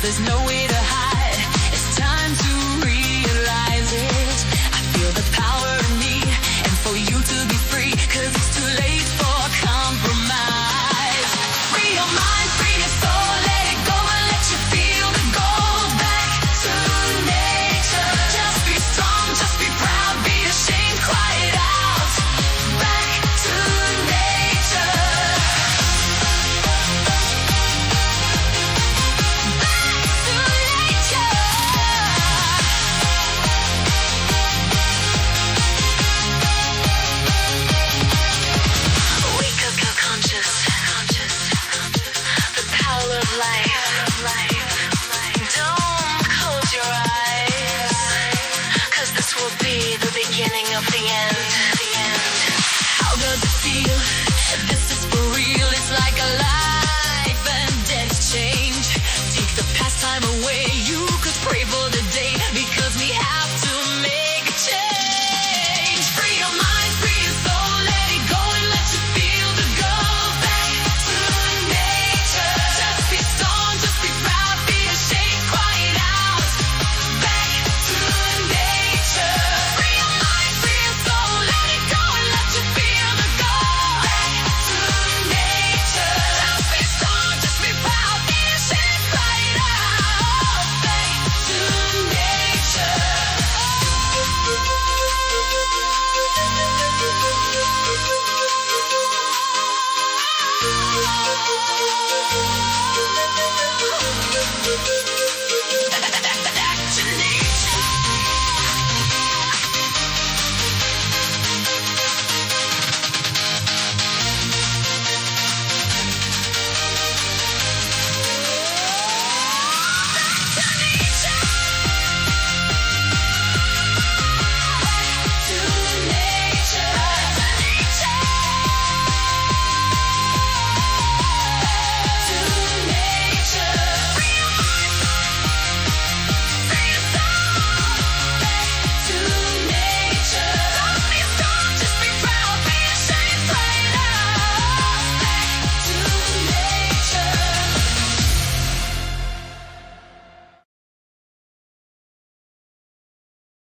there's no way to hide. It's time to realize it. I feel the power in me, and for you to be free, 'cause it's too late for compromise. Free your mind, free your soul, let it go and let you feel the gold. Back to nature. Just be strong, just be proud, be ashamed, cry it out. Back to nature. Wake up, you're conscious. The power of life. Don't close your eyes, 'cause this will be the beginning of the end.